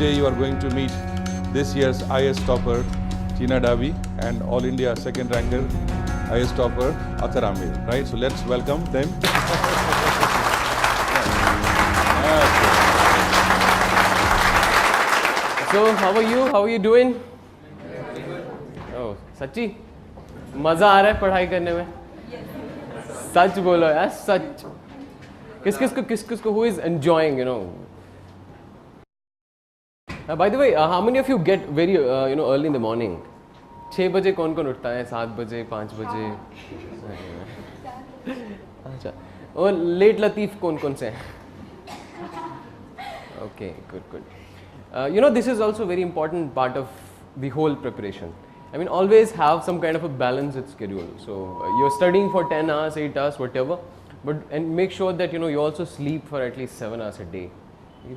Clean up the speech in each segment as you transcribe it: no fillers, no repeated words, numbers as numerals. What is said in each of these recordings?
today you are going to meet this year's IS topper, Tina Davi, and All India second ranker, IS topper, Akhar Amir, right? So let's welcome them. So, how are you? How are you doing? Oh, सच्ची मजा आ रहा है पढ़ाई करने में? सच बोलो यार, सच. किस को who is enjoying, you know? By the way, how many of you get very early in the morning? 6 बजे कौन उठता है? 7 बजे, 5 बजे? अच्छा. और लेट लतीफ कौन से हैं? Okay, good. This is also a very important part of the whole preparation. I mean, always have some kind of a balanced schedule. So you're studying for 10 hours, 8 hours, whatever, and make sure that you also sleep for at least 7 hours a day.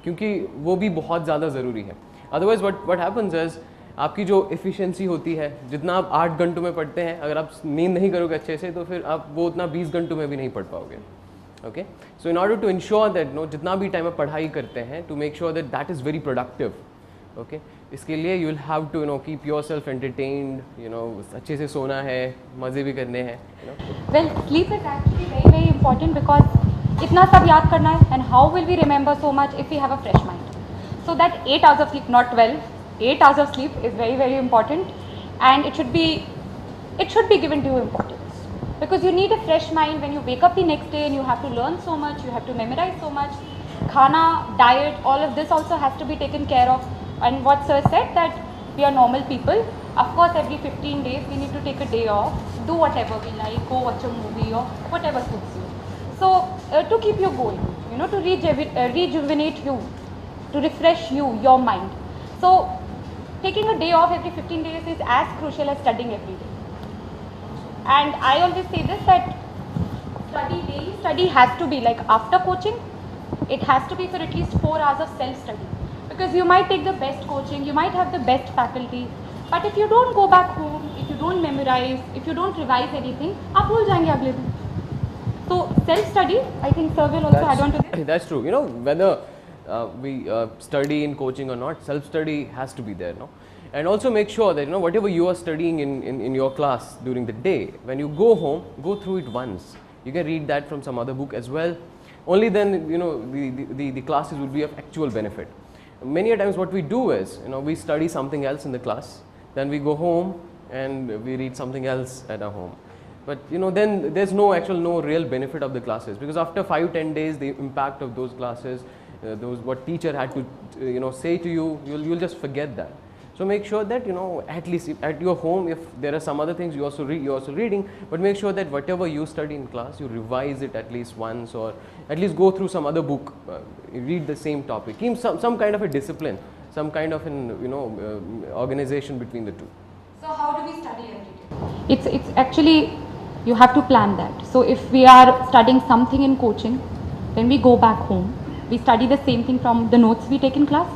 क्योंकि वो भी बहुत ज़्यादा ज़रूरी है. Otherwise, what happens is आपकी जो efficiency होती है, जितना आप 8 घंटों में पढ़ते हैं, अगर आप नींद नहीं करोगे अच्छे से, तो फिर आप वो उतना 20 घंटों में भी नहीं पढ़ पाओगे. Okay, so in order to ensure that जितना भी टाइम आप पढ़ाई करते हैं, to make sure that is very productive. Okay, इसके लिए you will have to keep yourself entertained. अच्छे से सोना है, मज़े भी करने हैं. Well, sleep is actually very important because इतना सब याद करना है, and how will we remember so much if we have a fresh mind? So that 8 hours of sleep, not 12, 8 hours of sleep is very important, and it should be given due importance. Because you need a fresh mind when you wake up the next day and you have to learn so much, you have to memorize so much. Khana, diet, all of this also has to be taken care of. And what sir said, that we are normal people. Of course, every 15 days we need to take a day off, do whatever we like, go watch a movie or whatever suits you. So to keep you going, to rejuvenate you, to refresh your mind. So taking a day off every 15 days is as crucial as studying every day. And I always say this, that daily study has to be like after coaching, it has to be for at least 4 hours of self-study. Because you might take the best coaching, you might have the best faculty, but if you don't go back home, if you don't memorize, if you don't revise anything, आप भूल जाएंगे अगले दिन. So self-study, I think sir will also add on to this. That's true. Whether we study in coaching or not, self-study has to be there, no? And also make sure that whatever you are studying in your class during the day, when you go home, go through it once. You can read that from some other book as well. Only then the classes will be of actual benefit. Many a times what we do is we study something else in the class, then we go home and we read something else at our home. But then there's no real benefit of the classes, because after 5-10 days the impact of those classes, what teacher had to say to you, you'll just forget that. So make sure that at least at your home, if there are some other things you're also reading, but make sure that whatever you study in class, you revise it at least once, or at least go through some other book, read the same topic. Keep some kind of a discipline, some kind of an organization between the two. So how do we study every day? It's actually, you have to plan that. So if we are studying something in coaching, then we go back home, we study the same thing from the notes we take in class.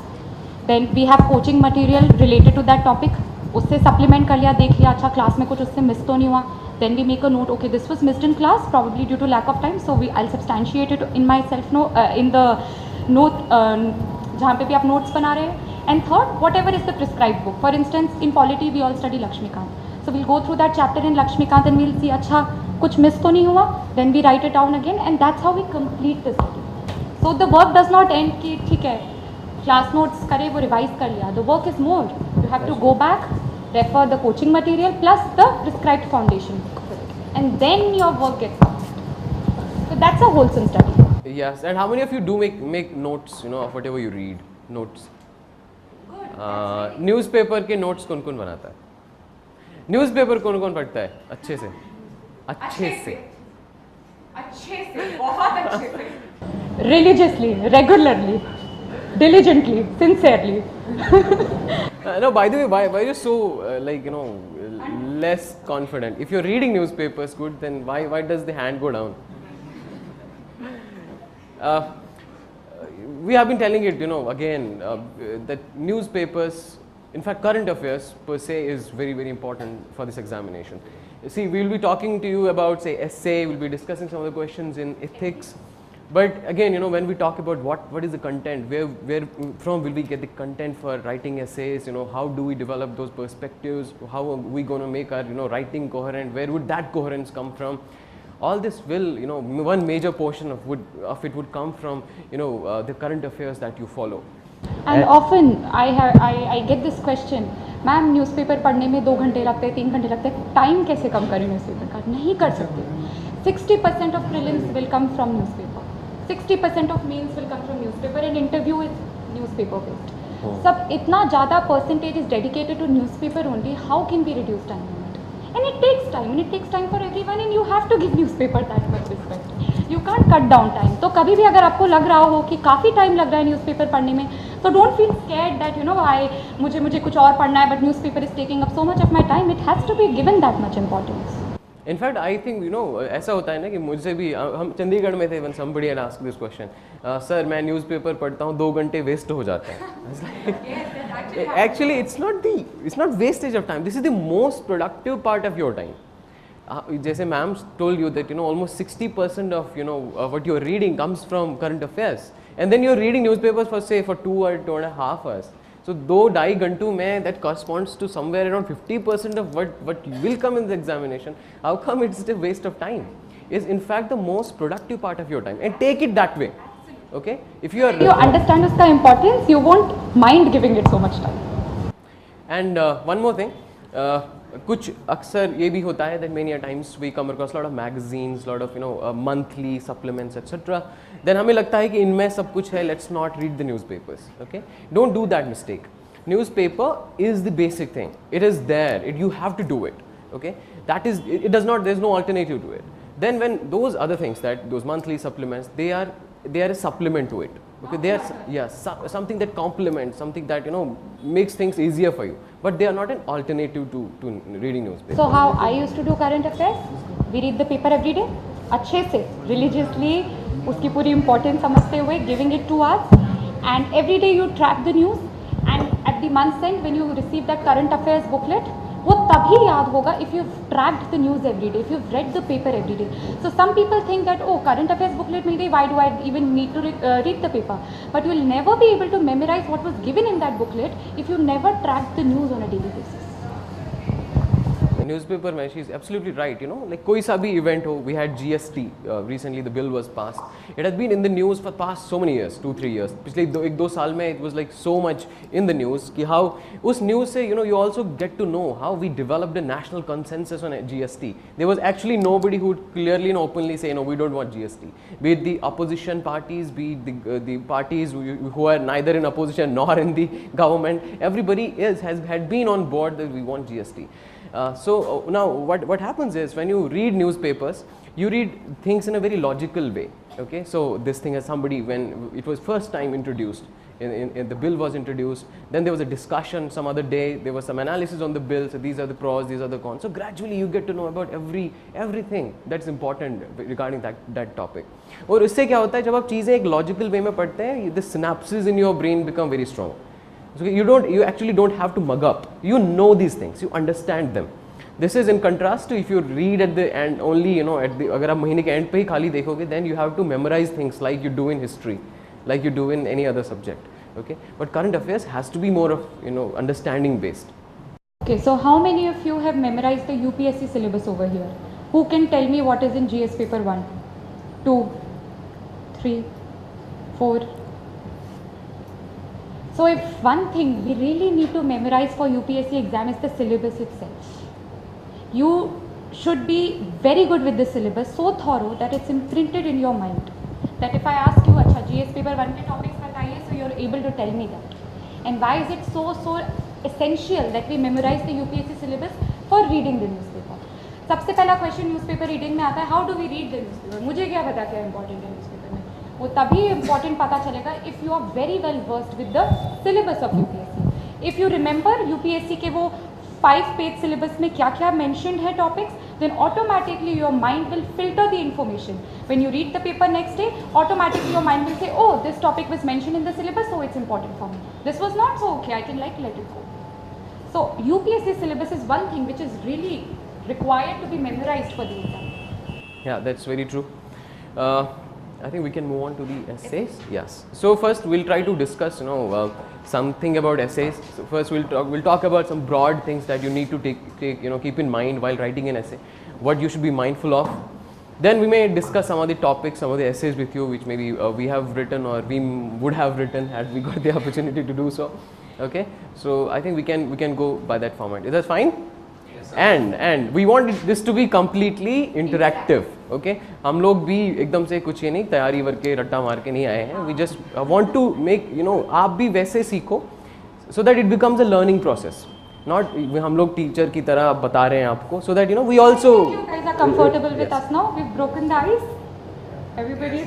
Then we have coaching material related to that topic. उससे supplement कर लिया, देख लिया, अच्छा class में कुछ उससे miss तो नहीं हुआ. Then we make a note, okay, this was missed in class, probably due to lack of time. So I'll substantiate it in myself, in the note, जहाँ पे भी आप notes बना रहे हैं. And third, whatever is the prescribed book. For instance, in polity we all study Lakshmikant. So we'll go through that chapter in Lakshmikant and we'll see, अच्छा कुछ miss तो नहीं हुआ. Then we write it down again, and that's how we complete the study. So the work does not end कि ठीक है, class notes करे वो revise कर लिया. The work is more. You have to go back, refer the coaching material plus the prescribed foundation, and then your work gets started. So that's a wholesome study. Yes. And how many of you do make notes, of whatever you read? Notes. Good. Newspaper के notes कौन बनाता है? Newspaper कौन पढ़ता है? अच्छे से. बहुत अच्छे से. Religiously, regularly, diligently, sincerely. No, by the way, why are you so less confident? If you're reading newspapers good, then why does the hand go down? We have been telling it, again, that newspapers, in fact current affairs per se, is very, very important for this examination. See, we will be talking to you about, say, essay, we'll be discussing some of the questions in ethics, But again, when we talk about what is the content, where from will we get the content for writing essays, how do we develop those perspectives, how are we going to make our writing coherent, where would that coherence come from? All this will, one major portion of it would come from the current affairs that you follow. And often I get this question, ma'am newspaper पढ़ने में 2 घंटे लगते हैं, 3 घंटे लगते हैं, time कैसे कम करें न्यूज़पेपर का? नहीं कर सकते. 60% of prelims will come from newspaper. 60% of mains will come from newspaper, and interview is newspaper based. सब इतना ज़्यादा percentage is dedicated to newspaper only. How can we reduce time on it? And it takes time, and it takes time for everyone, and you have to give newspaper that much respect. You can't cut down time. तो कभी भी अगर आपको लग रहा हो कि काफ़ी टाइम लग रहा है न्यूज़पेपर पढ़ने में, तो डोंट फील स्कैर्ड दैट मुझे कुछ और पढ़ना है, but newspaper is taking up so much of my time. It has to be given that much importance. In fact I think ऐसा होता है ना कि मुझसे भी, हम चंडीगढ़ में थे when somebody had asked this question, sir मैं न्यूज़पेपर पढ़ता हूँ 2 घंटे वेस्ट हो जाते हैं. Actually it's not wastage of time, this is the most productive part of your time. जैसे ma'am told you that almost 60% of what you are reading comes from current affairs, and then you are reading newspapers for 2 or 2.5 hours. So 2-2.5 घंटों में that corresponds to somewhere around 50% of what will come in the examination. How come it's a waste of time? Is in fact the most productive part of your time, and take it that way. Okay? If you understand उसका importance, you won't mind giving it so much time. And one more thing, कुछ अक्सर ये भी होता है that many a times we come across lot of magazines, lot of monthly supplements etc. Then हमें लगता है कि इनमें सब कुछ है, let's not read the newspapers. Okay? Don't do that mistake. Newspaper is the basic thing. It is there. You have to do it. Okay? That is, it does not. There's no alternative to it. Then when those other things, those monthly supplements, they are a supplement to it. Okay, they are something that complements, something that makes things easier for you, but they are not an alternative to reading newspapers. So how I used to do current affairs, we read the paper every day, अच्छे से religiously उसकी पूरी importance समझते हुए, giving it 2 hours, and every day you track the news, and at the month's end when you receive that current affairs booklet, वो तभी याद होगा if you've tracked the news every day, if you've read the paper every day. So some people think that, oh, current affairs booklet मिल गई, why do I even need to read the paper? But you'll never be able to memorize what was given in that booklet if you never track the news on a daily basis. The newspaper में, she is absolutely right. Like कोई सा भी event हो, we had GST recently, the bill was passed. It has been in the news for past so many years, 2-3 years. पिछले 1-2 साल में it was like so much in the news कि how उस news से you also get to know how we developed a national consensus on GST. There was actually nobody who would clearly and openly say no, we don't want GST. Be it the opposition parties, be it the parties who are neither in opposition nor in the government, everybody had been on board that we want GST. So now what happens is when you read newspapers, you read things in a very logical way. Okay, so this thing as somebody, when it was first time introduced, in the bill was introduced, then there was a discussion some other day, there was some analysis on the bill, so these are the pros, these are the cons. So gradually you get to know about everything that's important regarding that topic. और इससे क्या होता है, जब आप चीज़ें एक logical way में पढ़ते हैं, the synapses in your brain become very strong. So you actually don't have to mug up. You know these things, you understand them. This is in contrast to if you read at the end only, अगर आप महीने के end पे ही खाली देखोगे, then you have to memorize things like you do in history, like you do in any other subject. Okay, but current affairs has to be more of understanding based. Okay, so how many of you have memorized the UPSC syllabus over here? Who can tell me what is in GS paper 1, 2, 3, 4? So if one thing we really need to memorize for UPSC exam is the syllabus itself. You should be very good with the syllabus, so thorough that it's imprinted in your mind. That if I ask you, अच्छा GS paper 1 के topics बताइए, so you're able to tell me that. And why is it so essential that we memorize the UPSC syllabus for reading the newspaper? सबसे पहला question newspaper reading में आता है, how do we read the newspaper? मुझे क्या पता क्या important है newspaper में? वो तभी important पता चलेगा if you are very well versed with the syllabus of UPSC. If you remember UPSC के वो 5-page syllabus में क्या क्या mentioned है topics, then automatically your mind will filter the information. When you read the paper next day, automatically your mind will say, oh, this topic was mentioned in the syllabus, so it's important for me. This was not, so okay, I can let it go. So UPSC syllabus is one thing which is really required to be memorized for the exam. Yeah, that's very true. I think we can move on to the essays. Yes. So first we'll try to discuss, something about essays. So first we'll talk about some broad things that you need to keep in mind while writing an essay. What you should be mindful of. Then we may discuss some of the topics, some of the essays with you, which maybe we have written or we would have written had we got the opportunity to do so. Okay. So I think we can go by that format. Is that fine? And we want this to be completely interactive. Okay, हम लोग भी एकदम से कुछ ये नहीं तैयारी करके रट्टा मार के नहीं आए हैं. We just want to make आप भी वैसे सीखो, so that it becomes a learning process. Not हम लोग टीचर की तरह बता रहे हैं आपको, so that we also. You guys are comfortable with us now. We've broken the ice. Everybody.